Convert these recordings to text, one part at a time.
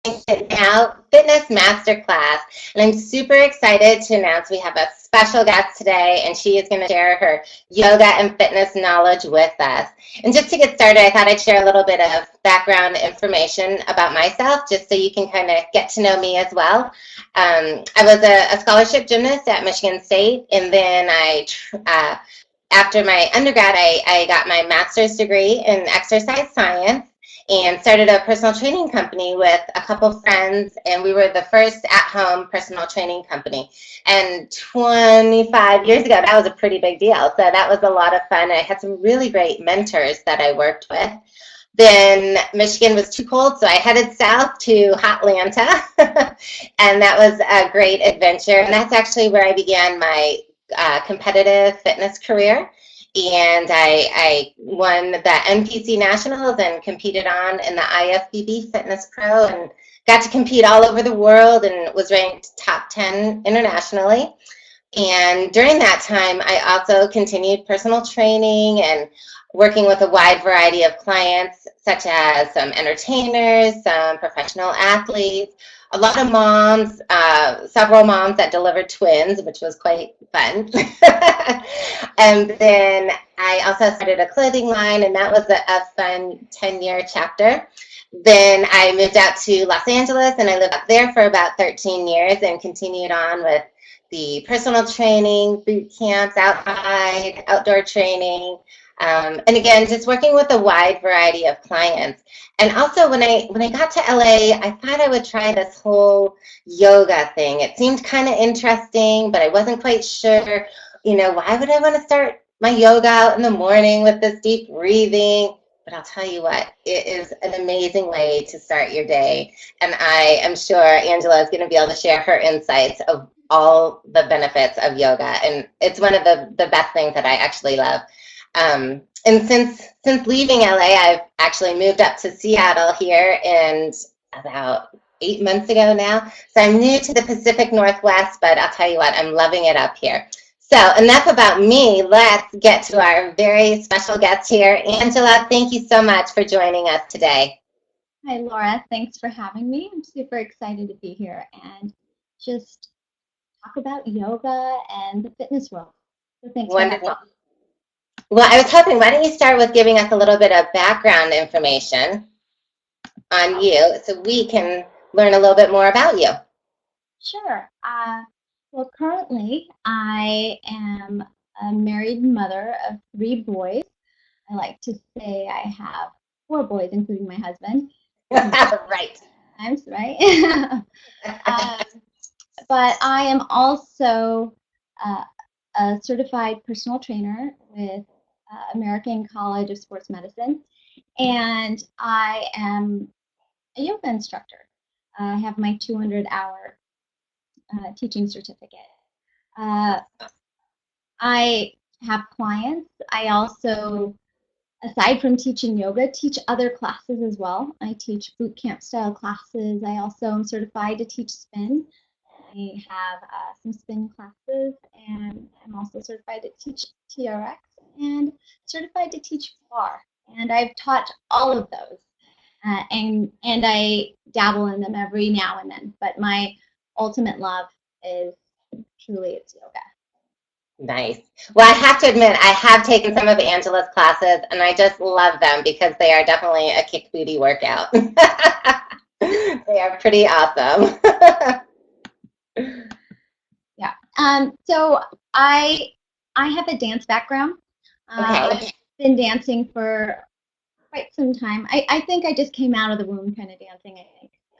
It Now Fitness Masterclass. And I'm super excited to announce we have a special guest today, and she is going to share her yoga and fitness knowledge with us. And just to get started, I thought I'd share a little bit of background information about myself, just so you can kind of get to know me as well. I was a scholarship gymnast at Michigan State, and then after my undergrad, I got my master's degree in exercise science and started a personal training company with a couple friends, and we were the first at-home personal training company. And 25 years ago, that was a pretty big deal. So that was a lot of fun. I had some really great mentors that I worked with. Then Michigan was too cold, so I headed south to Hotlanta, and that was a great adventure. And that's actually where I began my competitive fitness career. And I won the NPC Nationals and competed in the IFBB Fitness Pro, and got to compete all over the world and was ranked top 10 internationally. And during that time, I also continued personal training and working with a wide variety of clients, such as some entertainers, some professional athletes, a lot of moms, several moms that delivered twins, which was quite fun. And then I also started a clothing line, and that was a fun 10-year chapter. Then I moved out to Los Angeles, and I lived up there for about 13 years and continued on with the personal training, boot camps, outdoor training, and again, just working with a wide variety of clients. And also, when I got to LA, I thought I would try this whole yoga thing. It seemed kind of interesting, but I wasn't quite sure, why would I want to start my yoga out in the morning with this deep breathing? But I'll tell you what, it is an amazing way to start your day. And I am sure Angela is going to be able to share her insights of all the benefits of yoga. And it's one of the best things that I actually love. And since leaving LA, I've actually moved up to Seattle here, and about 8 months ago now. So I'm new to the Pacific Northwest, but I'll tell you what, I'm loving it up here. So enough about me. Let's get to our very special guest here. Angela, thank you so much for joining us today. Hi, Laura. Thanks for having me. I'm super excited to be here and just talk about yoga and the fitness world. So thanks. Wonderful. Well, I was hoping, why don't you start with giving us a little bit of background information on you so we can learn a little bit more about you. Sure. Well, currently I am a married mother of 3 boys. I like to say I have 4 boys, including my husband. Right. That's right. But I am also a certified personal trainer with American College of Sports Medicine, and I am a yoga instructor. I have my 200-hour teaching certificate. I have clients. I also, aside from teaching yoga, teach other classes as well. I teach boot camp style classes. I also am certified to teach spin. I have some spin classes, and I'm also certified to teach TRX and certified to teach bar. And I've taught all of those, and I dabble in them every now and then. But my ultimate love is truly it's yoga. Nice. Well, I have to admit, I have taken some of Angela's classes, and I just love them because they are definitely a kick booty workout. They are pretty awesome. Yeah. So I have a dance background. Okay. I've been dancing for quite some time. I think I just came out of the womb kind of dancing,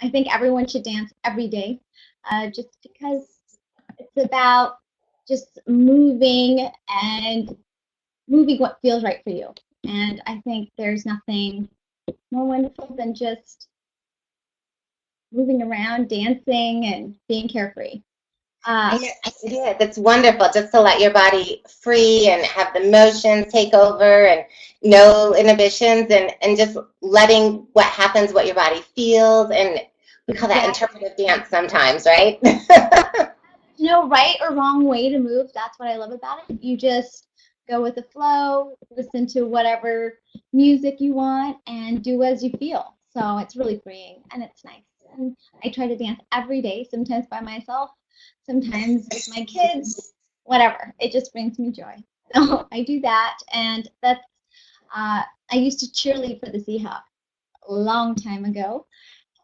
I think everyone should dance every day, just because it's about just moving what feels right for you. And I think there's nothing more wonderful than just moving around, dancing, and being carefree. Yeah, that's wonderful, just to let your body free and have the motions take over and no inhibitions, and just letting what happens, what your body feels, and we call that interpretive dance sometimes, right? No right or wrong way to move. That's what I love about it. You just go with the flow, listen to whatever music you want, and do as you feel. So it's really freeing, and it's nice. and I try to dance every day, sometimes by myself, sometimes with my kids, whatever. It just brings me joy. So I do that, and that's I used to cheerlead for the Seahawks a long time ago.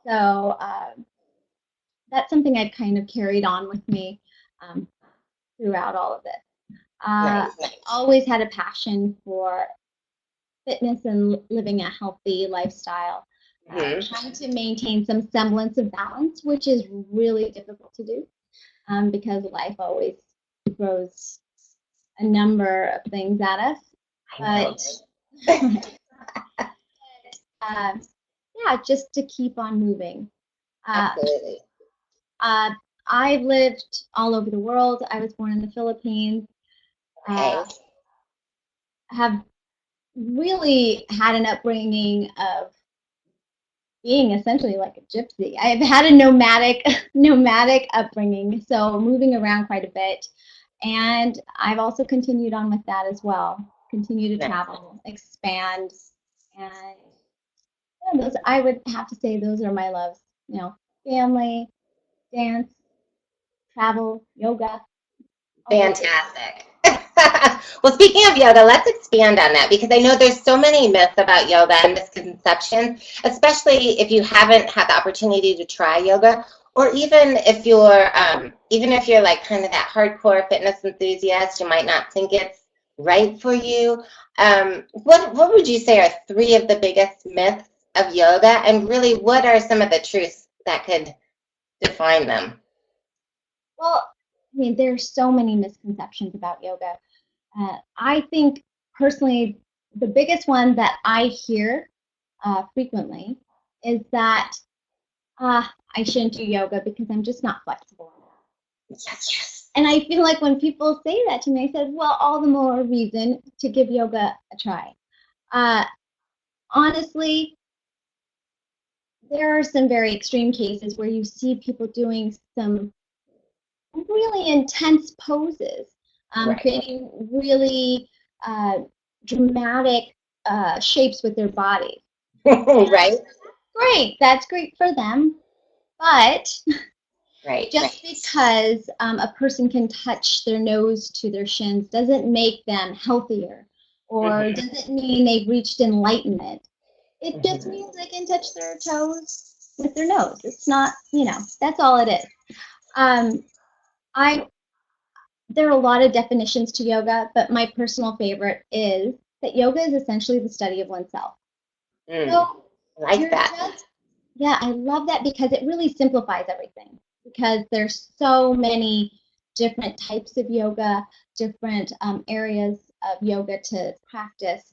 So that's something I've kind of carried on with me um, throughout all of this. Nice. Always had a passion for fitness and living a healthy lifestyle. Trying to maintain some semblance of balance, which is really difficult to do because life always throws a number of things at us. But yeah, just to keep on moving. Absolutely. I've lived all over the world. I was born in the Philippines. Okay. Have really had an upbringing of being essentially like a gypsy. I've had a nomadic upbringing, so moving around quite a bit. And I've also continued on with that as well. Continue to travel, expand, and yeah, those I would have to say those are my loves. You know, family, dance, travel, yoga. Fantastic. Well, speaking of yoga, let's expand on that because I know there's so many myths about yoga and misconceptions, especially if you haven't had the opportunity to try yoga, or even if you're like kind of that hardcore fitness enthusiast, you might not think it's right for you. What would you say are three of the biggest myths of yoga, and really, what are some of the truths that could define them? Well, I mean, there's so many misconceptions about yoga. I think personally, the biggest one that I hear frequently is that I shouldn't do yoga because I'm just not flexible enough. Yes. And I feel like when people say that to me, I said, well, all the more reason to give yoga a try. Honestly, there are some very extreme cases where you see people doing some really intense poses, creating really dramatic shapes with their body. Right? Great, that's great for them. But Right. just because a person can touch their nose to their shins doesn't make them healthier or doesn't mean they've reached enlightenment. It just means they can touch their toes with their nose. It's not, that's all it is. There are a lot of definitions to yoga, but my personal favorite is that yoga is essentially the study of oneself. So like that. Yeah, I love that because it really simplifies everything. Because there's so many different types of yoga, different areas of yoga to practice,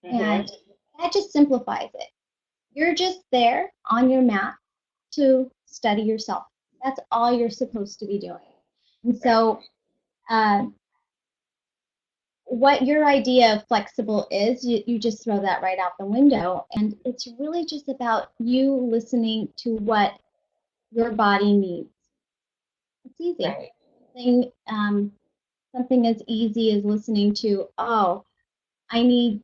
and that just simplifies it. You're just there on your mat to study yourself. That's all you're supposed to be doing. And so, what your idea of flexible is, you just throw that right out the window. And it's really just about you listening to what your body needs. It's easy. Right. Something as easy as listening to, oh, I need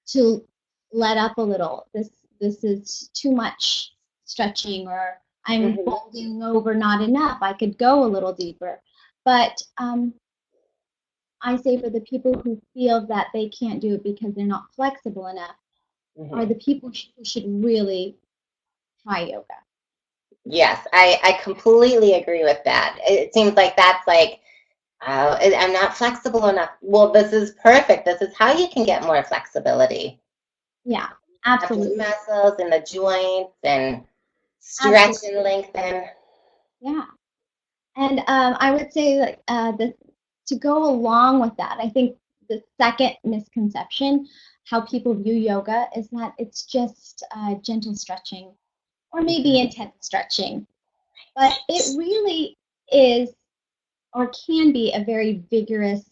to let up a little. This is too much stretching, or I'm folding over not enough. I could go a little deeper. But I say for the people who feel that they can't do it because they're not flexible enough are the people who should really try yoga. Yes, I completely agree with that. It seems like that's like, I'm not flexible enough. Well, this is perfect. This is how you can get more flexibility. Yeah, absolutely. The muscles and the joints and stretch and lengthen. Yeah. And I would say like to go along with that, I think the second misconception, how people view yoga, is that it's just gentle stretching or maybe intense stretching. But it really is or can be a very vigorous,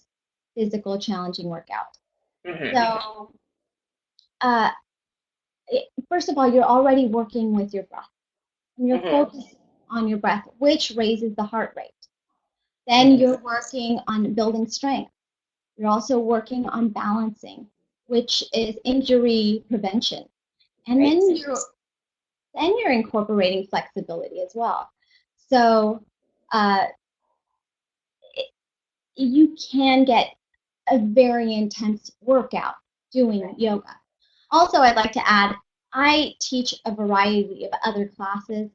physical, challenging workout. So, first of all, you're already working with your breath. And you're focused on your breath, which raises the heart rate. Then you're working on building strength. You're also working on balancing, which is injury prevention. And then then you're incorporating flexibility as well. So you can get a very intense workout doing yoga. Also, I'd like to add, I teach a variety of other classes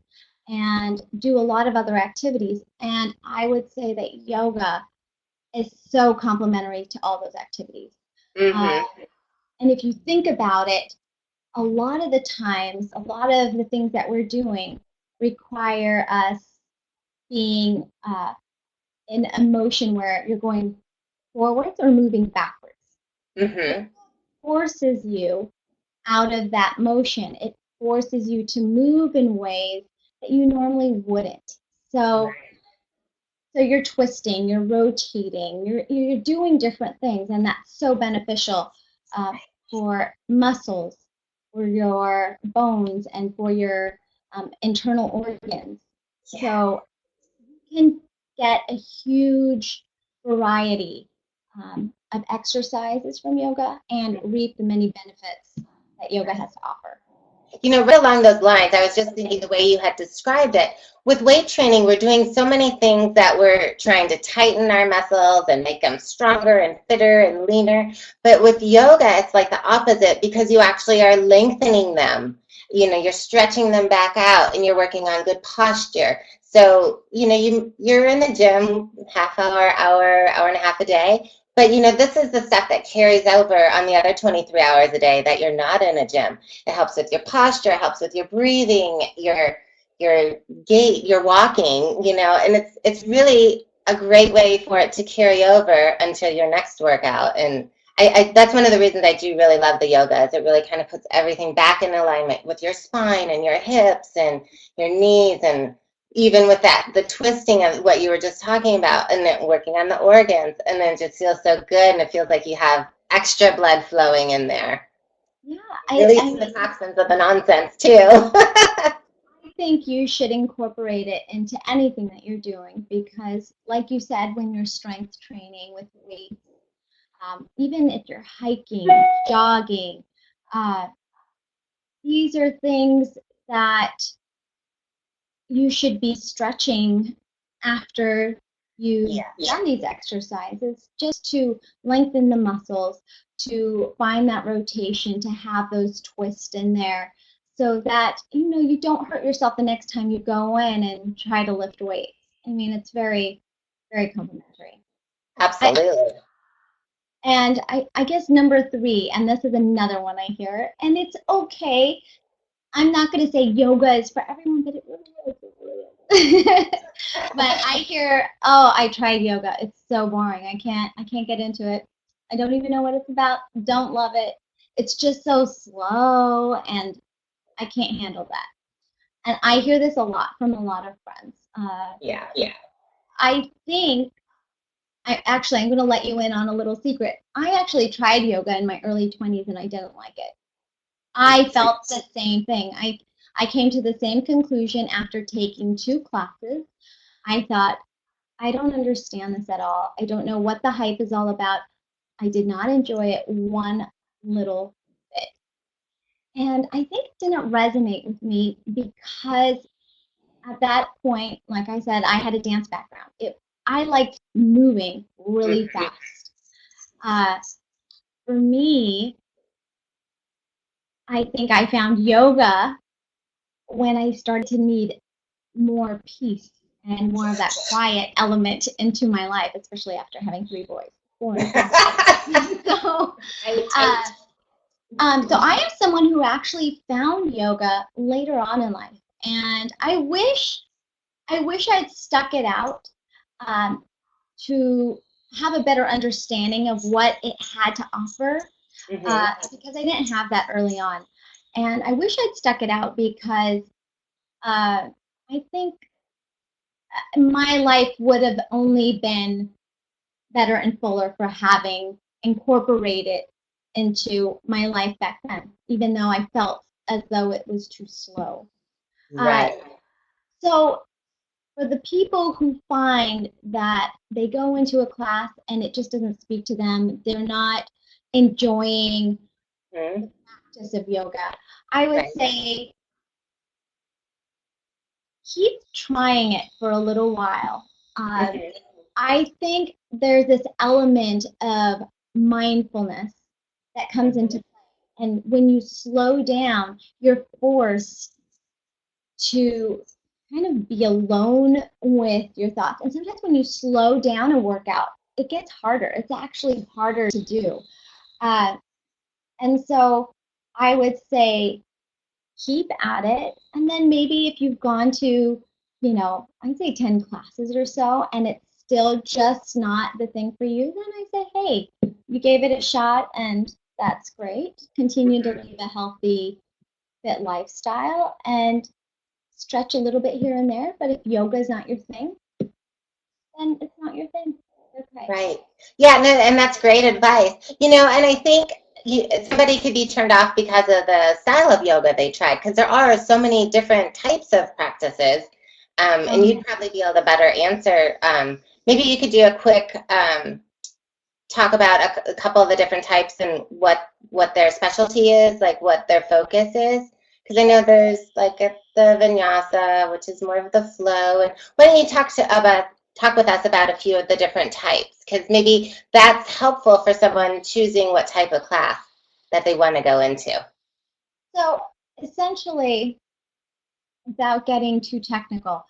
and do a lot of other activities, and I would say that yoga is so complementary to all those activities. And if you think about it, a lot of the times, a lot of the things that we're doing require us being in a motion where you're going forwards or moving backwards. It forces you out of that motion. It forces you to move in ways that you normally wouldn't. So you're twisting, you're rotating, you're doing different things, and that's so beneficial for muscles, for your bones, and for your internal organs. So you can get a huge variety of exercises from yoga and reap the many benefits that yoga has to offer. You know, right along those lines, I was just thinking the way you had described it. With weight training, we're doing so many things that we're trying to tighten our muscles and make them stronger and fitter and leaner. But with yoga, it's like the opposite, because you actually are lengthening them. You know, you're stretching them back out and you're working on good posture. So, you know, you're in the gym half hour, hour and a half a day. But, you know, this is the stuff that carries over on the other 23 hours a day that you're not in a gym. It helps with your posture, it helps with your breathing, your gait, your walking, you know, and it's really a great way for it to carry over until your next workout. And I that's one of the reasons I do really love the yoga, is it really kind of puts everything back in alignment with your spine and your hips and your knees, and even with that, the twisting of what you were just talking about, and then working on the organs, and then it just feels so good, and it feels like you have extra blood flowing in there. Yeah, Releasing the toxins of the nonsense too. I think you should incorporate it into anything that you're doing, because, like you said, when you're strength training with weights, even if you're hiking, jogging, these are things that you should be stretching after you've done these exercises, just to lengthen the muscles, to find that rotation, to have those twists in there, so that, you know, you don't hurt yourself the next time you go in and try to lift weights. I mean, it's very, very complimentary. Absolutely. And I guess number 3, and this is another one I hear, and it's okay. I'm not going to say yoga is for everyone, but it really is. It really is. But I hear, oh, I tried yoga. It's so boring. I can't get into it. I don't even know what it's about. Don't love it. It's just so slow, and I can't handle that. And I hear this a lot from a lot of friends. Yeah. I think I'm going to let you in on a little secret. I actually tried yoga in my early 20s, and I didn't like it. I felt the same thing. I came to the same conclusion after taking 2 classes. I thought, I don't understand this at all. I don't know what the hype is all about. I did not enjoy it one little bit. And I think it didn't resonate with me because at that point, like I said, I had a dance background. I liked moving really fast. For me, I think I found yoga when I started to need more peace and more of that quiet element into my life, especially after having 3 boys. 4 and 5. So I am someone who actually found yoga later on in life, and I wish I'd stuck it out to have a better understanding of what it had to offer, because I didn't have that early on. And I wish I'd stuck it out, because I think my life would have only been better and fuller for having incorporated into my life back then, even though I felt as though it was too slow. Right. So for the people who find that they go into a class and it just doesn't speak to them, they're not enjoying the practice of yoga, I would say keep trying it for a little while. Mhm. I think there's this element of mindfulness that comes into play. And when you slow down, you're forced to kind of be alone with your thoughts. And sometimes when you slow down a workout, it gets harder. It's actually harder to do. Uh, and so I would say keep at it. And then maybe if you've gone to, I'd say 10 classes or so, and it's still just not the thing for you, then I say, hey, you gave it a shot and that's great. Continue to live a healthy, fit lifestyle and stretch a little bit here and there. But if yoga is not your thing, then it's not your thing. Okay. Right. Yeah, no, and that's great advice. And I think somebody could be turned off because of the style of yoga they tried, because there are so many different types of practices, and you'd probably be able to better answer. Maybe you could do a quick talk about a couple of the different types and what their specialty is, like what their focus is. Because I know there's like the vinyasa, which is more of the flow. And why don't you talk with us about a few of the different types, because maybe that's helpful for someone choosing what type of class that they want to go into. So essentially, without getting too technical,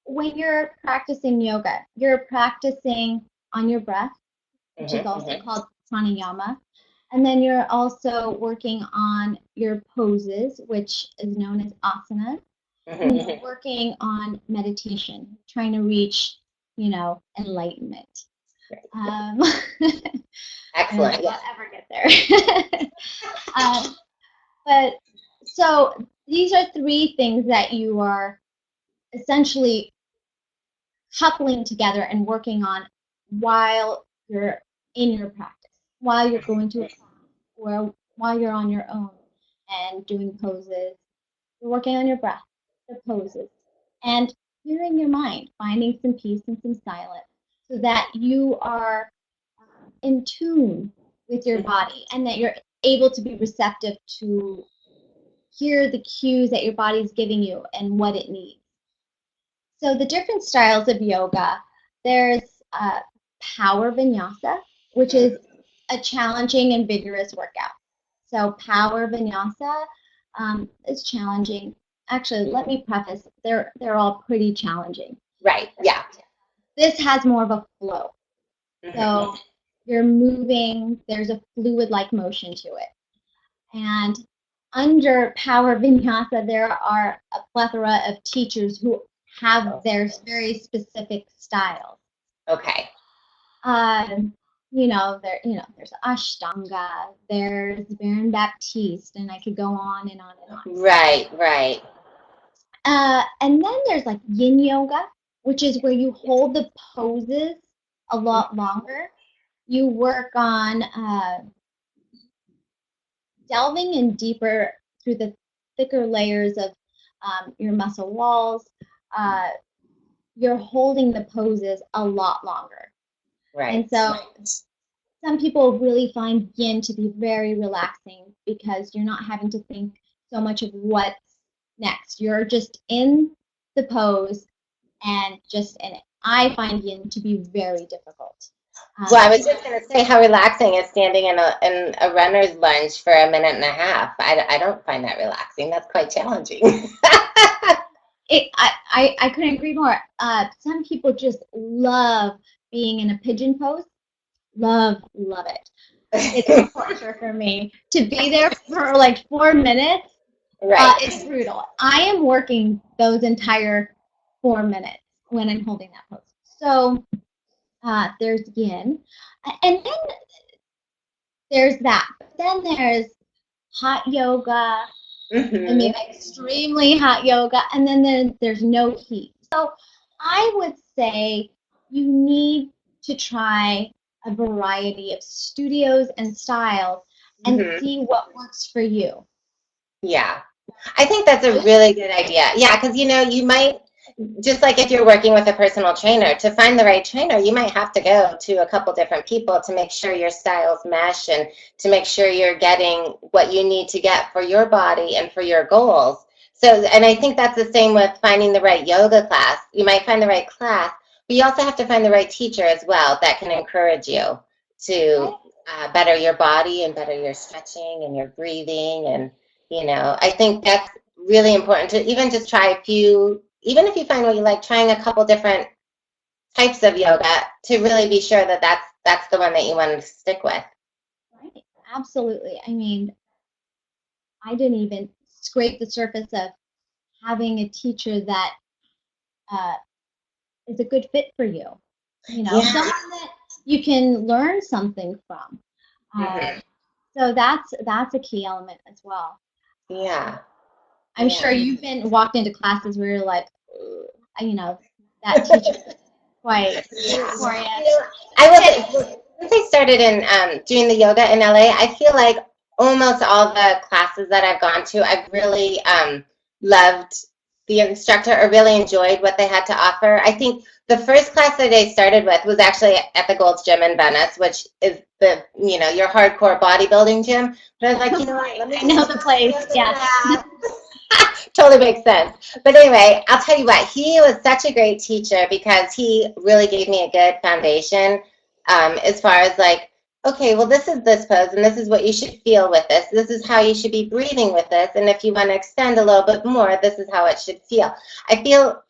when you're practicing yoga, you're practicing on your breath, which is also called pranayama. And then you're also working on your poses, which is known as asana. And you're working on meditation, trying to reach, enlightenment. Excellent. We'll ever get there. But so these are three things that you are essentially coupling together and working on while you're in your practice, while you're going to a class, or while you're on your own and doing poses. You're working on your breath, the poses, and clearing your mind, finding some peace and some silence so that you are in tune with your body and that you're able to be receptive to hear the cues that your body is giving you and what it needs. So the different styles of yoga, there's power vinyasa, which is a challenging and vigorous workout. So power vinyasa is challenging. Actually, let me preface, they're all pretty challenging. Right, yeah. This has more of a flow. So you're moving, there's a fluid-like motion to it. And under power vinyasa, there are a plethora of teachers who have their very specific styles. Okay. There's Ashtanga, there's Baron Baptiste, and I could go on and on and on. Right. And then there's like Yin Yoga, which is where you hold the poses a lot longer. You work on delving in deeper through the thicker layers of your muscle walls. You're holding the poses a lot longer. Right. And so some people really find yin to be very relaxing because you're not having to think so much of what's next. You're just in the pose and just in it. I find yin to be very difficult. Well, I was just going to say how relaxing is standing in a runner's lunge for a minute and a half. I don't find that relaxing. That's quite challenging. I couldn't agree more. Some people just love being in a pigeon pose. Love it. It's a torture for me to be there for like 4 minutes. Right. It's brutal. I am working those entire 4 minutes when I'm holding that pose. So there's yin, and then there's that. But then there's hot yoga. I mean, extremely hot yoga, and then there's no heat. So I would say you need to try a variety of studios and styles and see what works for you. Yeah, I think that's a really good idea. Yeah, because you might, just like if you're working with a personal trainer, to find the right trainer, you might have to go to a couple different people to make sure your styles mesh and to make sure you're getting what you need to get for your body and for your goals. So, and I think that's the same with finding the right yoga class. You might find the right class, but you also have to find the right teacher as well that can encourage you to better your body and better your stretching and your breathing. And, I think that's really important to even just try a few, even if you find what you like, trying a couple different types of yoga to really be sure that that's the one that you want to stick with. Right. Absolutely. I mean, I didn't even scrape the surface of having a teacher that is a good fit for you. Yeah. Someone that you can learn something from. So that's a key element as well. Yeah. I'm sure you've been walked into classes where you're like, that teacher is quite for you. I was since I started in doing the yoga in LA. I feel like almost all the classes that I've gone to, I've really loved the instructor or really enjoyed what they had to offer. I think the first class that I started with was actually at the Gold's Gym in Venice, which is the your hardcore bodybuilding gym. But I was like, what? Let me I know the place. Yeah. Totally makes sense. But anyway, I'll tell you what, he was such a great teacher because he really gave me a good foundation as far as like, okay, well, this is this pose and this is what you should feel with this. This is how you should be breathing with this. And if you want to extend a little bit more, this is how it should feel. I feel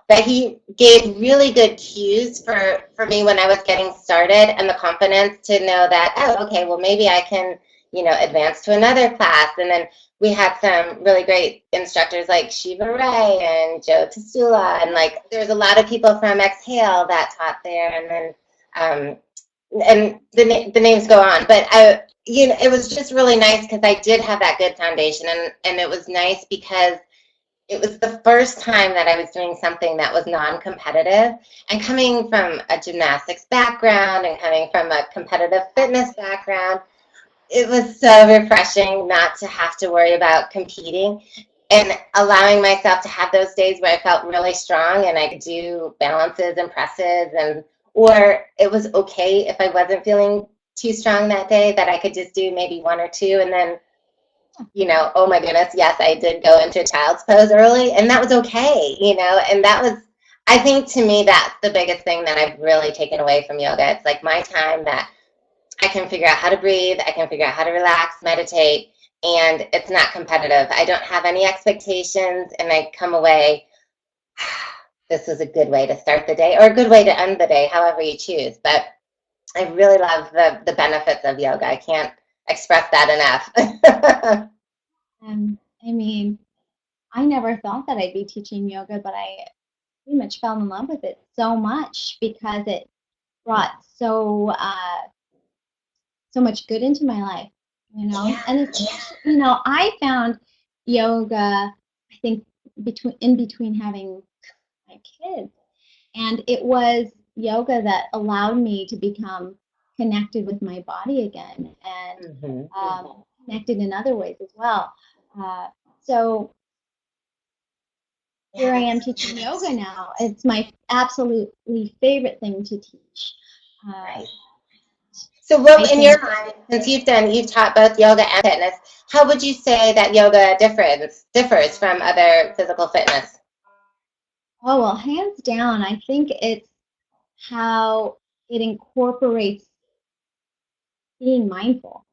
that he gave really good cues for me when I was getting started and the confidence to know that, oh, okay, well, maybe I can, advance to another class. And then we had some really great instructors like Shiva Ray and Joe Tastula, and like there's a lot of people from Exhale that taught there, and then and the names go on. But it was just really nice because I did have that good foundation, and it was nice because it was the first time that I was doing something that was non-competitive, and coming from a gymnastics background and coming from a competitive fitness background, it was so refreshing not to have to worry about competing and allowing myself to have those days where I felt really strong and I could do balances and presses, or it was okay if I wasn't feeling too strong that day, that I could just do maybe one or two, and then oh my goodness, yes, I did go into child's pose early, and that was okay, and that was, I think to me, that's the biggest thing that I've really taken away from yoga. It's like my time that I can figure out how to breathe, I can figure out how to relax, meditate, and it's not competitive. I don't have any expectations, and I come away, this is a good way to start the day or a good way to end the day, however you choose. But I really love the benefits of yoga. I can't express that enough. I mean, I never thought that I'd be teaching yoga, but I pretty much fell in love with it so much because it brought so much good into my life, Yeah. And it's, I found yoga, I think, in between having my kids, and it was yoga that allowed me to become connected with my body again, and connected in other ways as well. So here I am teaching yoga now. It's my absolutely favorite thing to teach. So what, in your mind, since you've taught both yoga and fitness, how would you say that yoga differs from other physical fitness? Oh, well, hands down, I think it's how it incorporates being mindful.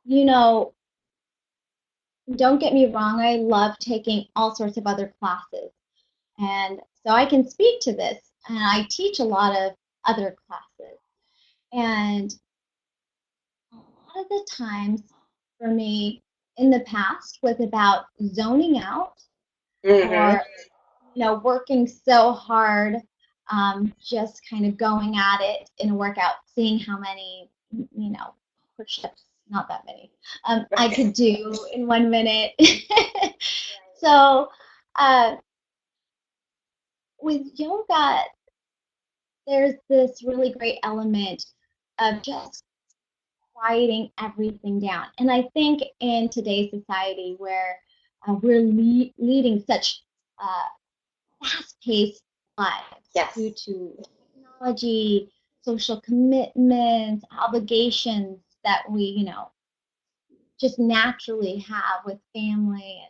You know, don't get me wrong, I love taking all sorts of other classes. And so I can speak to this, and I teach a lot of other classes. And a lot of the times for me in the past was about zoning out or, working so hard, just kind of going at it in a workout, seeing how many, push-ups, not that many, I could do in 1 minute. So with yoga, there's this really great element of just quieting everything down. And I think in today's society where we're leading such fast-paced lives due to technology, social commitments, obligations that we, just naturally have with family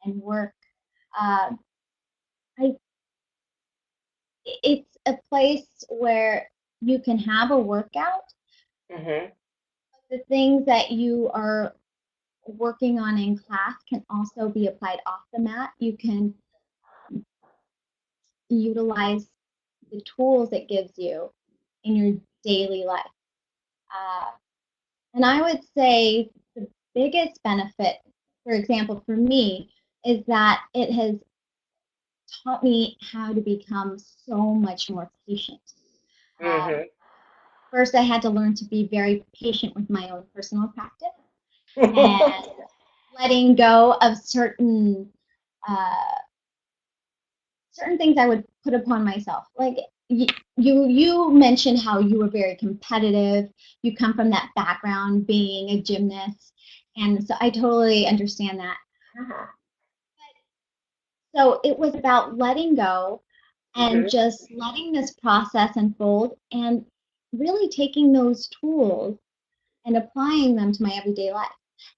and work. Uh, I it's a place where you can have a workout. Mm-hmm. The things that you are working on in class can also be applied off the mat. You can utilize the tools it gives you in your daily life. Uh, and I would say the biggest benefit, for example, for me, is that it has taught me how to become so much more patient. Um, Mm-hmm. First, I had to learn to be very patient with my own personal practice and letting go of uh, certain things I would put upon myself. Like you mentioned how you were very competitive. You come from that background being a gymnast, and so I totally understand that. Uh-huh. So it was about letting go and Mm-hmm. just letting this process unfold and really taking those tools and applying them to my everyday life.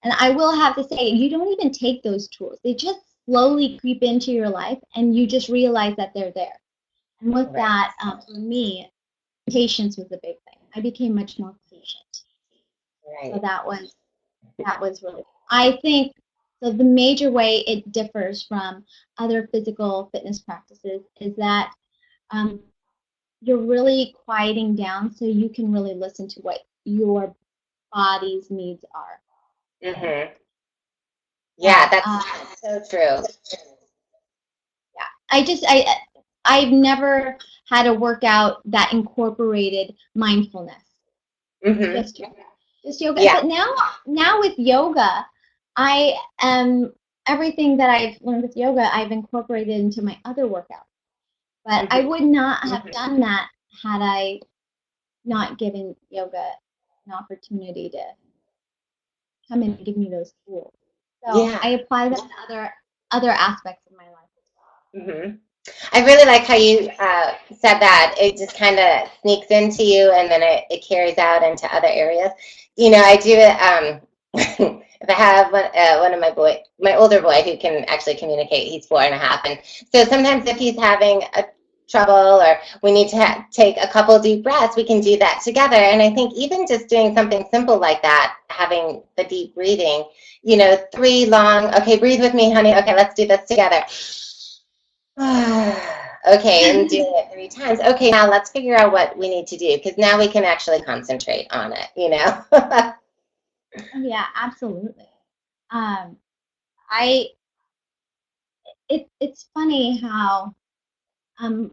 And I will have to say, you don't even take those tools. They just slowly creep into your life and you just realize that they're there. And with Right. that, for me, patience was a big thing. I became much more patient. So Right. that was really. I think so. The major way it differs from other physical fitness practices is that um, you're really quieting down, so you can really listen to what your body's needs are. Mm-hmm. Yeah, So that's so true. yeah, I've never had a workout that incorporated mindfulness. Mm-hmm. Just yoga. Just yoga. Yeah. But now with yoga, I am everything that I've learned with yoga, I've incorporated into my other workouts. But I Mm-hmm. would not have done that had I not given yoga an opportunity to come in and give me those tools. So Yeah. I apply that to other aspects of my life. Mm-hmm. I really like how you said that. It just kind of sneaks into you and then it carries out into other areas. You know, I do it. If I have one of my older boy who can actually communicate, he's 4.5. And so sometimes if he's having a trouble or we need to take a couple deep breaths, we can do that together. And I think even just doing something simple like that, having the deep breathing, you know, 3 long, okay, breathe with me, honey. Okay, let's do this together. Okay, and doing it 3 times. Okay, now let's figure out what we need to do because now we can actually concentrate on it, you know? Oh, yeah, absolutely. Um, I it's funny how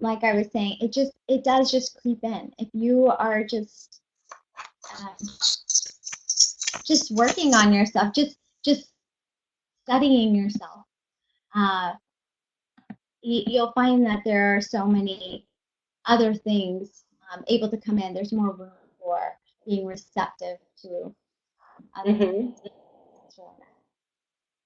like I was saying, it does just creep in. If you are um, just working on yourself, just studying yourself, uh, you'll find that there are so many other things able to come in. There's more room for being receptive to other Hmm. things. So,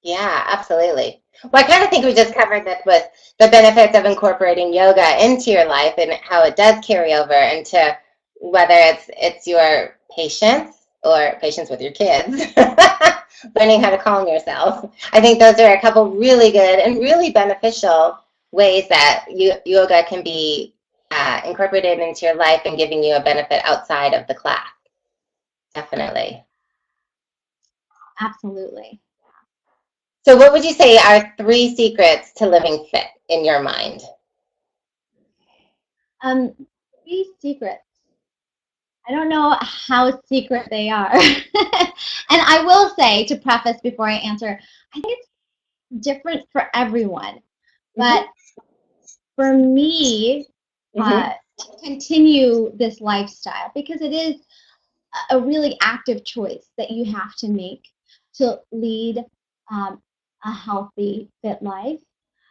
Yeah, absolutely. Well, I kind of think we just covered this with the benefits of incorporating yoga into your life and how it does carry over into whether it's your patience or patience with your kids, learning how to calm yourself. I think those are a couple really good and really beneficial ways that yoga can be incorporated into your life and giving you a benefit outside of the class. Definitely. absolutely. So, what would you say are 3 secrets to living fit in your mind? Um, Three secrets. I don't know how secret they are. And I will say, to preface before I answer, I think it's different for everyone. But Hmm. for me, Hmm. to continue this lifestyle, because it is a really active choice that you have to make to lead um, a healthy, fit life.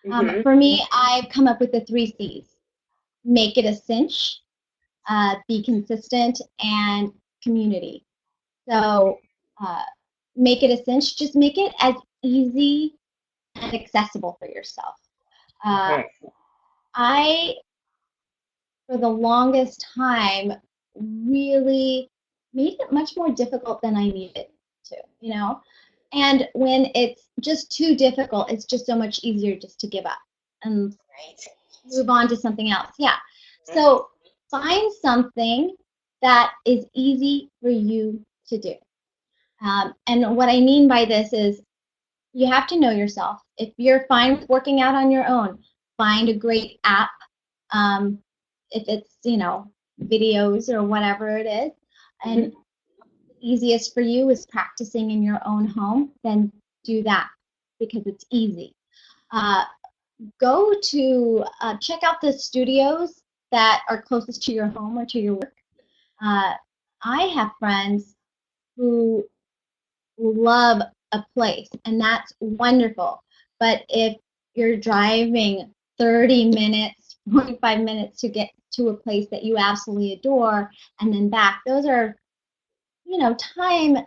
Hmm. For me, I've come up with the 3 C's. Make it a cinch, be consistent, and community. So uh, make it a cinch. Just make it as easy and accessible for yourself. Uh, Hmm. I, for the longest time, really made it much more difficult than I needed to. And when it's just too difficult, it's just so much easier just to give up and move on to something else. Yeah. So find something that is easy for you to do. And what I mean by this is you have to know yourself. If you're fine with working out on your own, find a great app. If it's, videos or whatever it is. And easiest for you is practicing in your own home, then do that because it's easy. Go to check out the studios that are closest to your home or to your work. I have friends who love a place, and that's wonderful. But if you're driving 30 minutes, 45 minutes to get to a place that you absolutely adore and then back, those are, time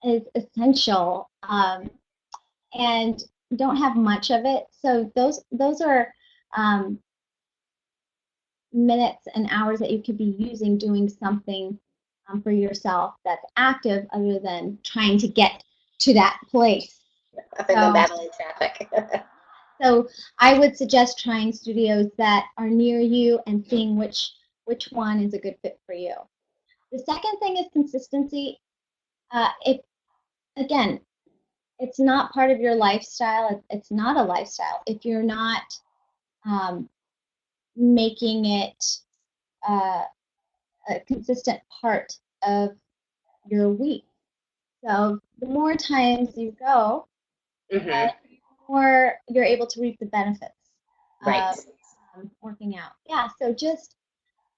is essential, and don't have much of it. So those are minutes and hours that you could be using doing something for yourself that's active other than trying to get to that place. Other than battling traffic. So I would suggest trying studios that are near you and seeing which one is a good fit for you. The second thing is consistency. If again, it's not part of your lifestyle. It's not a lifestyle if you're not making it a consistent part of your week. So the more times you go, the more you're able to reap the benefits of working out. Yeah, so just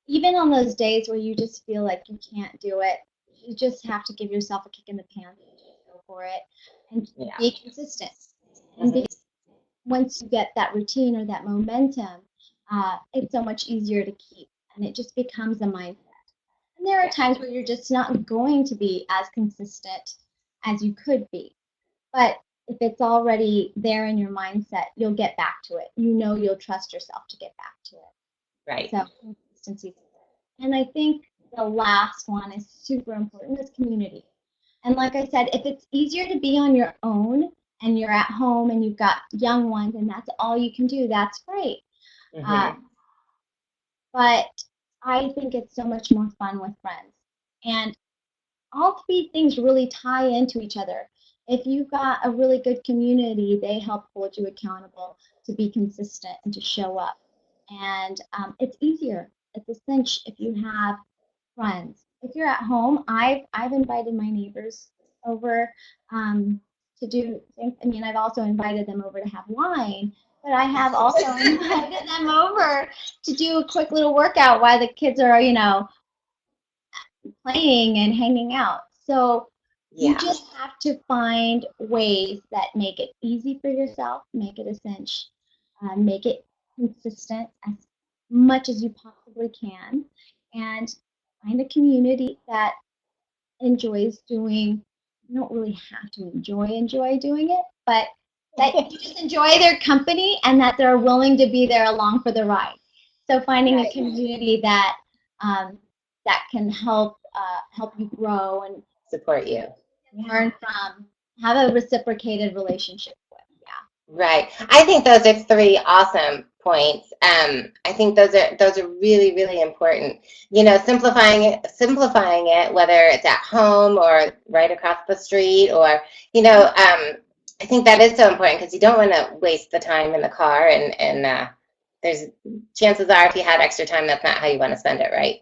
even on those days where you just feel like you can't do it, you just have to give yourself a kick in the pants and just go for it and be consistent. And once you get that routine or that momentum, it's so much easier to keep, and it just becomes a mindset. And there are times where you're just not going to be as consistent as you could be. But if it's already there in your mindset, you'll get back to it. You'll trust yourself to get back to it. Right. So consistency. And I think the last one is super important, is community. And like I said, if it's easier to be on your own and you're at home and you've got young ones and that's all you can do, that's great. But I think it's so much more fun with friends. And all three things really tie into each other. If you've got a really good community, they help hold you accountable to be consistent and to show up. And it's easier. It's a cinch if you have friends. If you're at home, I've invited my neighbors over to do things. I mean, I've also invited them over to have wine, but I have also invited them over to do a quick little workout while the kids are, playing and hanging out. So you just have to find ways that make it easy for yourself, make it a cinch, make it consistent as much as you possibly can, and find a community that enjoys doing. You don't really have to enjoy doing it, but that you just enjoy their company and that they're willing to be there along for the ride. So finding a community that that can help you grow and support you, learn from, have a reciprocated relationship with. Right. I think those are three awesome points. I think those are really, really important. Simplifying it, whether it's at home or right across the street, or I think that is so important because you don't want to waste the time in the car, and there's chances are if you had extra time, that's not how you want to spend it, right?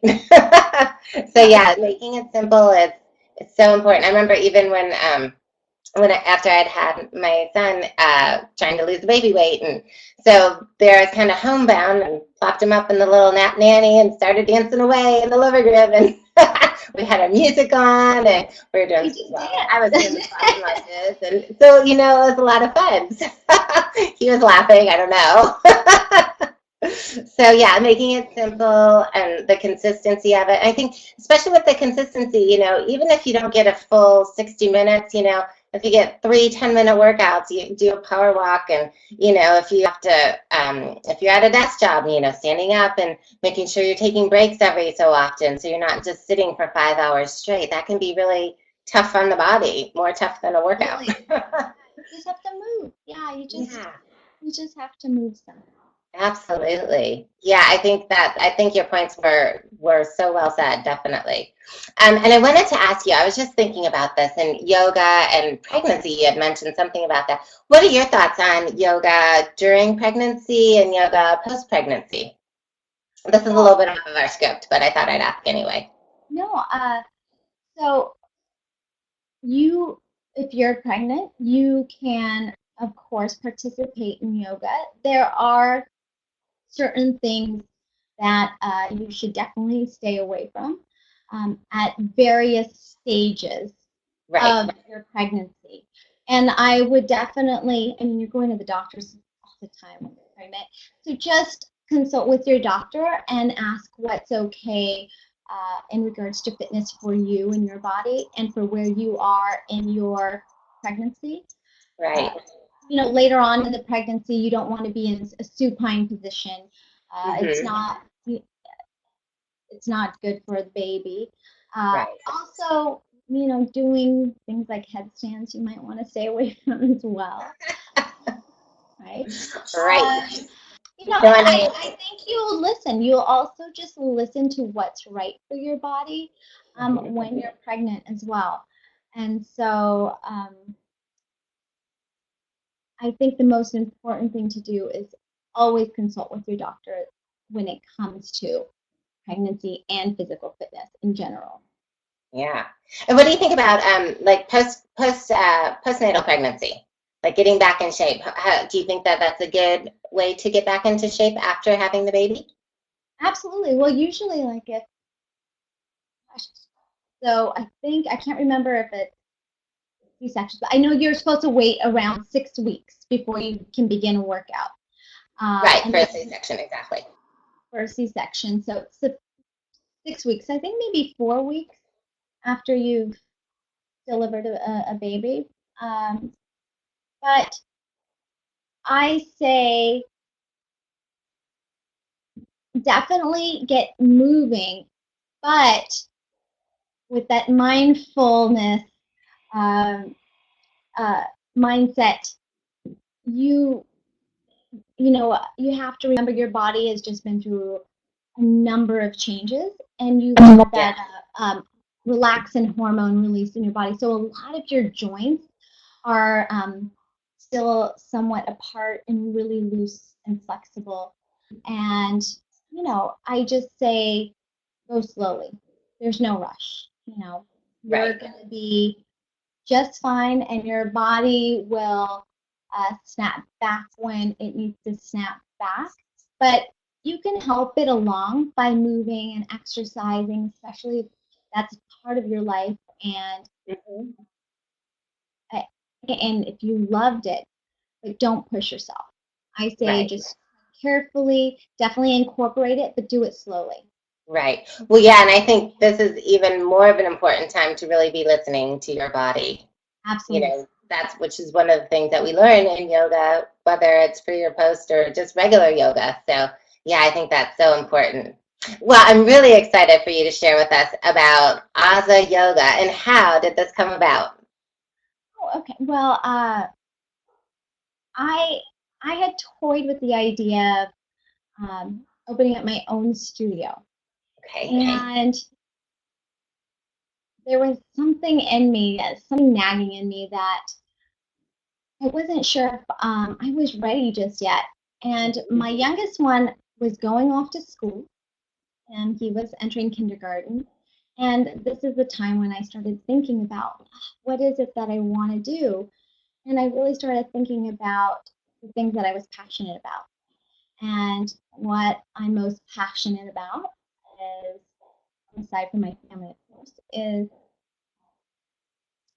So yeah, making it simple is so important. I remember even when after I'd had my son trying to lose the baby weight, and so there I was kind of homebound and plopped him up in the little nap nanny and started dancing away in the living room, and we had our music on and we were doing. I was doing the fun like this, and so it was a lot of fun. He was laughing. I don't know. So yeah, making it simple and the consistency of it. I think especially with the consistency, even if you don't get a full 60 minutes, if you get 3 10-minute workouts, you do a power walk, and if you have to, if you're at a desk job, standing up and making sure you're taking breaks every so often, so you're not just sitting for 5 hours straight. That can be really tough on the body, more tough than a workout. Really. You just have to move. Yeah, Yeah. you just have to move somehow. Absolutely. Yeah, I think your points were so well said, definitely. And I wanted to ask you, I was just thinking about this in yoga and pregnancy. You had mentioned something about that. What are your thoughts on yoga during pregnancy and yoga post-pregnancy? This is a little Oh, bit off of our script, but I thought I'd ask anyway. no, so you, if you're pregnant, you can, of course, participate in yoga. There are certain things that you should definitely stay away from at various stages Right. of your pregnancy. And I would definitely, I mean, you're going to the doctors all the time when you're pregnant. So just consult with your doctor and ask what's okay in regards to fitness for you and your body and for where you are in your pregnancy. Uh, Right. later on in the pregnancy, you don't want to be in a supine position. It's Mm-hmm. not good for the baby. Right. Also, doing things like headstands, you might want to stay away from as well, right? Right. Um, So, and I think you'll listen. You'll also just listen to what's right for your body when you're pregnant as well. And so I think the most important thing to do is always consult with your doctor when it comes to pregnancy and physical fitness in general. yeah. And what do you think about like postnatal pregnancy? Like getting back in shape. Do you think that that's a good way to get back into shape after having the baby? Absolutely. Well, usually, like if so, I can't remember if it's C-sections, but I know you're supposed to wait around 6 weeks before you can begin a workout. Right, And for a this C-section, exactly. for a C-section, so it's 6 weeks. I think maybe 4 weeks after you've delivered a baby. Um, but I say definitely get moving, but with that mindfulness um, uh, mindset, you you have to remember your body has just been through a number of changes, and you have Yeah, that relaxin hormone release in your body. So a lot of your joints are still somewhat apart and really loose and flexible. And I just say go slowly. There's no rush. You're right, going to be just fine, and your body will snap back when it needs to snap back. But you can help it along by moving and exercising, especially if that's part of your life. And hmm uh, and if you loved it, but don't push yourself. I say right, just carefully, definitely incorporate it, but do it slowly. right. Well, yeah, and I think this is even more of an important time to really be listening to your body. Absolutely. That's which is one of the things that we learn in yoga, whether it's pre or post or just regular yoga. So, yeah, I think that's so important. Well, I'm really excited for you to share with us about Aza Yoga and how did this come about? Oh, okay. Well, I I had toyed with the idea of opening up my own studio, Okay. and there was something in me, something nagging in me that I wasn't sure if I was ready just yet. And my youngest one was going off to school, and he was entering kindergarten. And this is the time when I started thinking about what is it that I want to do. And I really started thinking about the things that I was passionate about. And what I'm most passionate about is, aside from my family, of course, is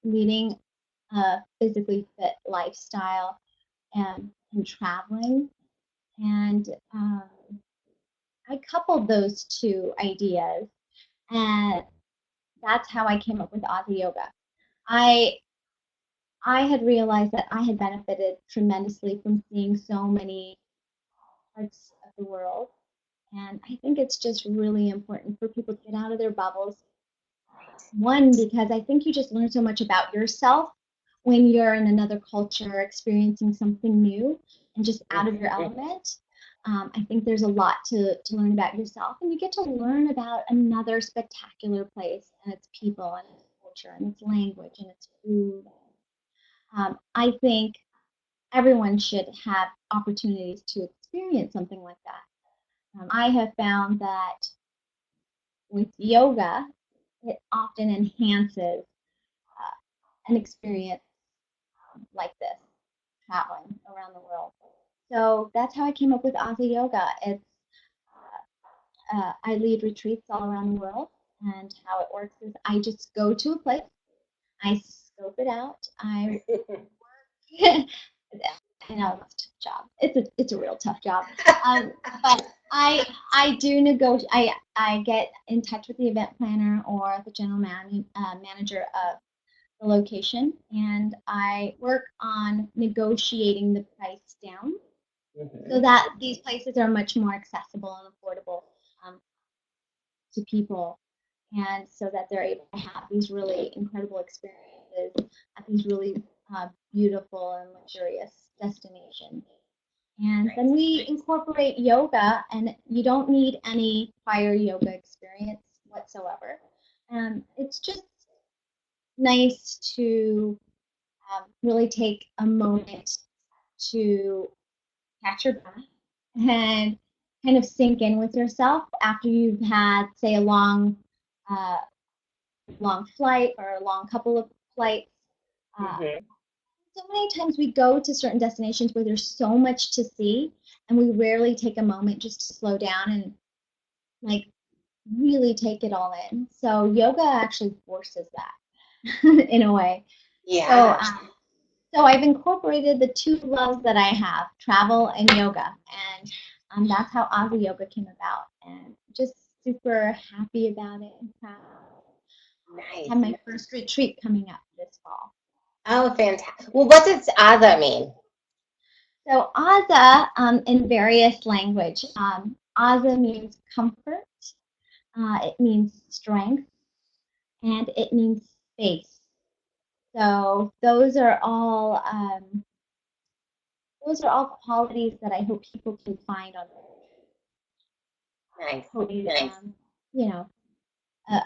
leading a physically fit lifestyle and traveling. And I coupled those two ideas, and that's how I came up with Aza Yoga. I I had realized that I had benefited tremendously from seeing so many parts of the world, and I think it's just really important for people to get out of their bubbles One, because I think you just learn so much about yourself when you're in another culture, experiencing something new and just out of your element. I think there's a lot to learn about yourself, and you get to learn about another spectacular place and its people and its culture and its language and its food. I think everyone should have opportunities to experience something like that. I have found that with yoga, it often enhances an experience like this, traveling around the world. So that's how I came up with Aza Yoga. It's I lead retreats all around the world, and how it works is I just go to a place, I scope it out, I I know it's a tough job. It's a real tough job. But I do negotiate. I get in touch with the event planner or the manager of the location, and I work on negotiating the price down so that these places are much more accessible and affordable to people, and so that they're able to have these really incredible experiences at these really beautiful and luxurious destinations. And then we incorporate yoga, and you don't need any prior yoga experience whatsoever. It's just nice to really take a moment to catch your breath and kind of sink in with yourself after you've had, say, a uh, long flight or a long couple of flights. So many times we go to certain destinations where there's so much to see, and we rarely take a moment just to slow down and like really take it all in. So yoga actually forces that in a way. Yeah. So I've incorporated the two loves that I have, travel and yoga, and that's how Aza Yoga came about. And just super happy about it and proud. Nice. I have my first retreat coming up this fall. Oh, fantastic. Well, what does Aza mean? So Aza, in various language, Aza means comfort, it means strength, and it means space. So those are all qualities that I hope people can find on Nice. nice. You know,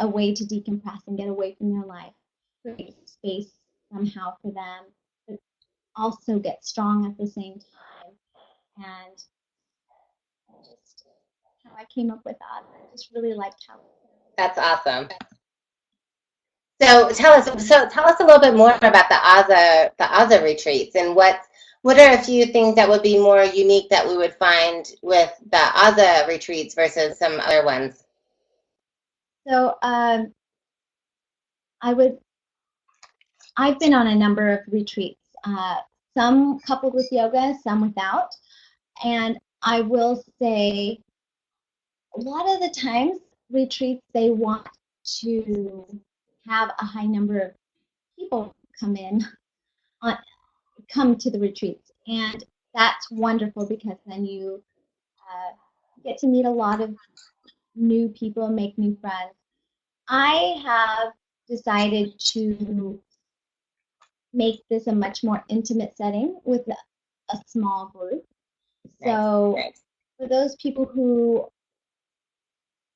a way to decompress and get away from their life, create space somehow for them, but also get strong at the same time. And just how I came up with that, I just really liked how. That's awesome. So tell us a little bit more about the Aza retreats, and what are a few things that would be more unique that we would find with the Aza retreats versus some other ones? So I've been on a number of retreats, some coupled with yoga, some without, and I will say a lot of the times retreats they want to have a high number of people on come to the retreats, and that's wonderful because then you get to meet a lot of new people, make new friends. I have decided to make this a much more intimate setting with a small group. So for those people who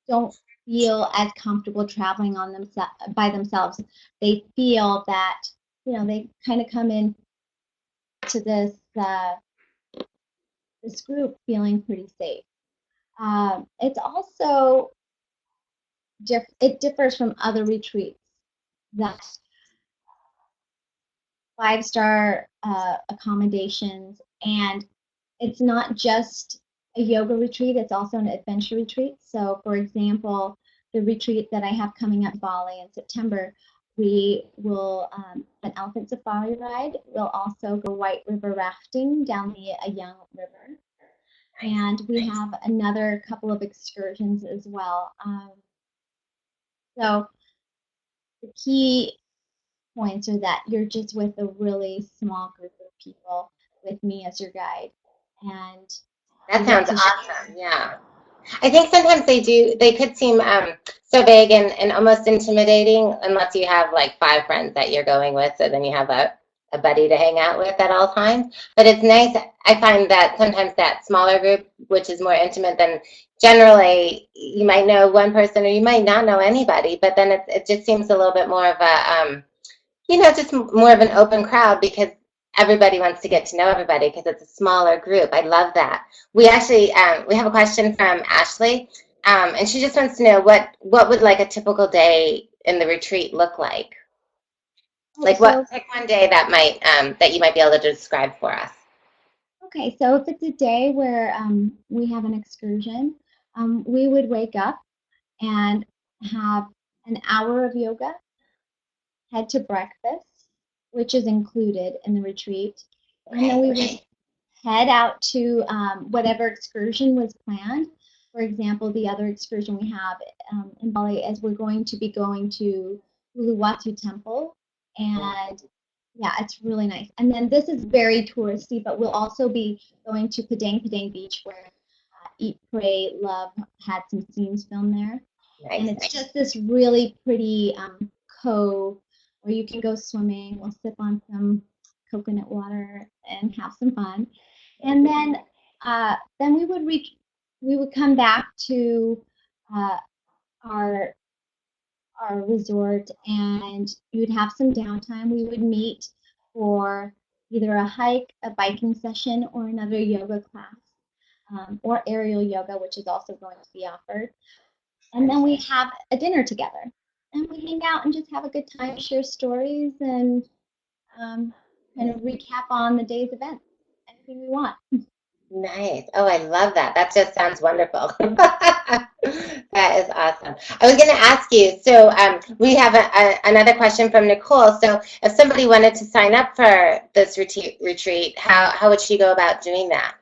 don't feel as comfortable traveling by themselves, they feel that they kind of come in to this group feeling pretty safe. It's also it differs from other retreats that 5-star accommodations, and it's not just a yoga retreat, it's also an adventure retreat. So for example, the retreat that I have coming up in Bali in September, we will an elephant safari ride. We'll also go white river rafting down the Ayung River. And we have another couple of excursions as well. So the key points are that you're just with a really small group of people with me as your guide. And that sounds awesome. Yeah. I think sometimes they could seem so vague and almost intimidating unless you have like 5 friends that you're going with, so then you have a buddy to hang out with at all times. But it's nice. I find that sometimes that smaller group, which is more intimate than generally, you might know one person or you might not know anybody, but then it just seems a little bit more of a, just more of an open crowd because everybody wants to get to know everybody because it's a smaller group. I love that. We actually we have a question from Ashley, and she just wants to know what would like a typical day in the retreat look like. Like one day that that you might be able to describe for us. Okay, so if it's a day where we have an excursion, we would wake up and have an hour of yoga, head to breakfast, which is included in the retreat, and then we would head out to whatever excursion was planned. For example, the other excursion we have in Bali is we're going to be going to Uluwatu Temple, and yeah, it's really nice. And then this is very touristy, but we'll also be going to Padang Padang Beach where Eat, Pray, Love had some scenes filmed there. Nice. And it's just this really pretty cove where you can go swimming. We'll sip on some coconut water and have some fun. And then we would come back to our resort, and you'd have some downtime. We would meet for either a hike, a biking session, or another yoga class, or aerial yoga, which is also going to be offered. And then we have a dinner together, and we hang out and just have a good time, share stories, and kind of recap on the day's events, anything we want. Nice. Oh, I love that. That just sounds wonderful. That is awesome. I was going to ask you, so we have another question from Nicole. So if somebody wanted to sign up for this retreat, how would she go about doing that?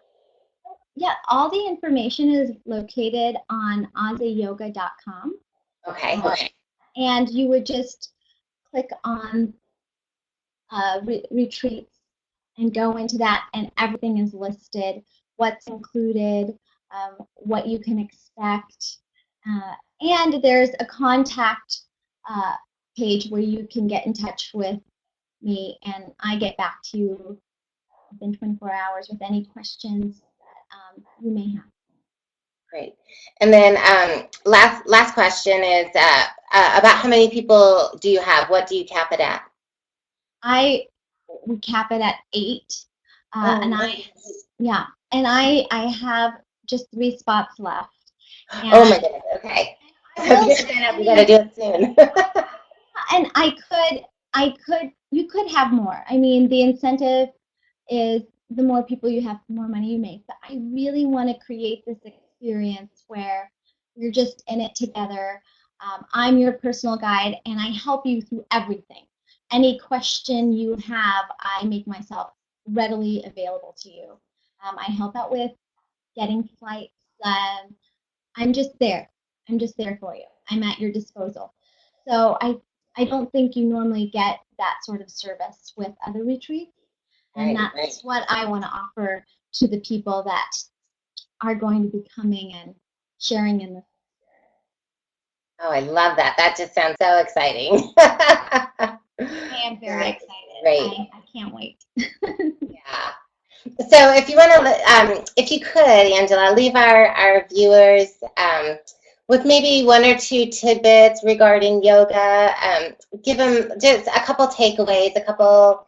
Yeah, all the information is located on azayoga.com. Okay. And you would just click on retreats and go into that, and everything is listed, what's included, what you can expect, and there's a contact page where you can get in touch with me, and I get back to you within 24 hours with any questions that you may have. Great. And then last question is about how many people do you have? What do you cap it at? We cap it at 8, and I have just 3 spots left. And oh my goodness! Okay, we gotta do it soon. And you could have more. I mean, the incentive is the more people you have, the more money you make. But I really want to create this experience where you're just in it together. I'm your personal guide, and I help you through everything. Any question you have, I make myself readily available to you. I help out with getting flights. I'm just there. I'm just there for you. I'm at your disposal. So I don't think you normally get that sort of service with other retreats. And that's what I want to offer to the people that are going to be coming and sharing in this. Oh, I love that. That just sounds so exciting. I am very excited. Great. I can't wait. Yeah. So if you want to, if you could, Angela, leave our viewers with maybe 1 or 2 tidbits regarding yoga. Give them just a couple takeaways, a couple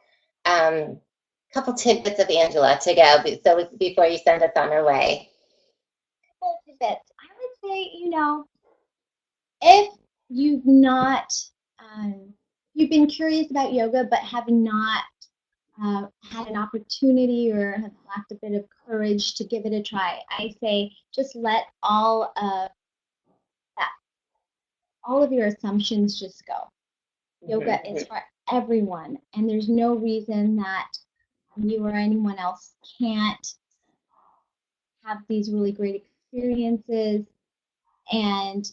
tidbits of Angela to go before you send us on our way. Couple tidbits. I would say, if you've not, you've been curious about yoga but have not had an opportunity or have lacked a bit of courage to give it a try, I say just let all of your assumptions just go. Yoga is for everyone, and there's no reason that you or anyone else can't have these really great experiences and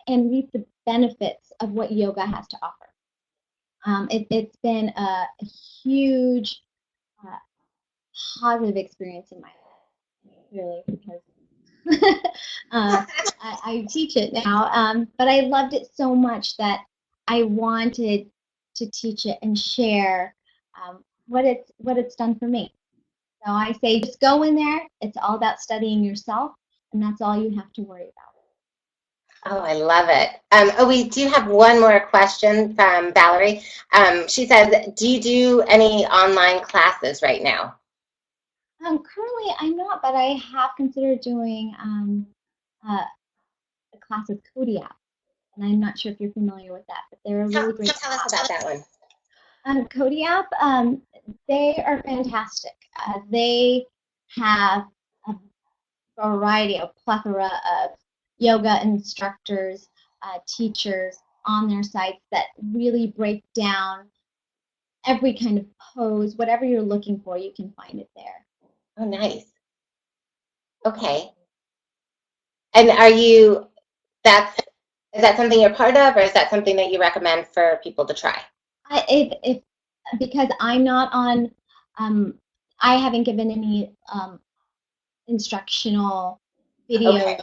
reap the benefits of what yoga has to offer. It's been a huge positive experience in my life, really, because I teach it now, but I loved it so much that I wanted to teach it and share what it's done for me. So I say just go in there. It's all about studying yourself, and that's all you have to worry about. Oh, I love it. Oh, we do have one more question from Valerie. She says, do you do any online classes right now? Currently, I'm not, but I have considered doing a class with Kodiak, and I'm not sure if you're familiar with that, but they're a really great Tell us about that one. Kodiak, they are fantastic. They have a variety, a plethora of yoga instructors, teachers on their sites that really break down every kind of pose, whatever you're looking for, you can find it there. Oh, nice. Okay. And is that something you're part of, or is that something that you recommend for people to try? If because I'm not on, I haven't given any instructional videos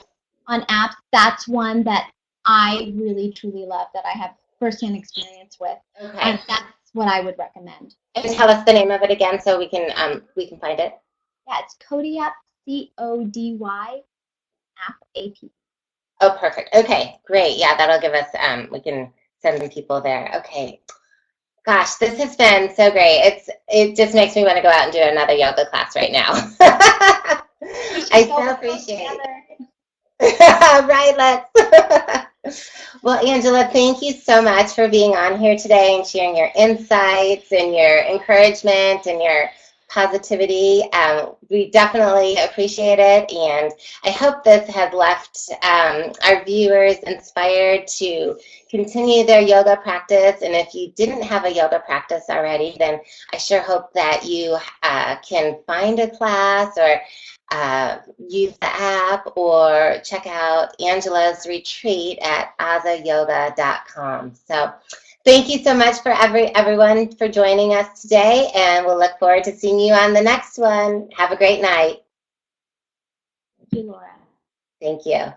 on apps. That's one that I really truly love, that I have firsthand experience with. Okay. That's what I would recommend. And tell us the name of it again so we can find it. Yeah, it's Kodiak, CODY app AP. Oh, perfect. Okay, great. Yeah, that'll give us we can send some people there. Okay. Gosh, this has been so great. It just makes me want to go out and do another yoga class right now. I so appreciate it. Right, let's. Well, Angela, thank you so much for being on here today and sharing your insights and your encouragement and your positivity. We definitely appreciate it, and I hope this has left our viewers inspired to continue their yoga practice. And if you didn't have a yoga practice already, then I sure hope that you can find a class or use the app or check out Angela's retreat at azayoga.com. So thank you so much for everyone for joining us today, and we'll look forward to seeing you on the next one. Have a great night. Thank you, Laura. Thank you.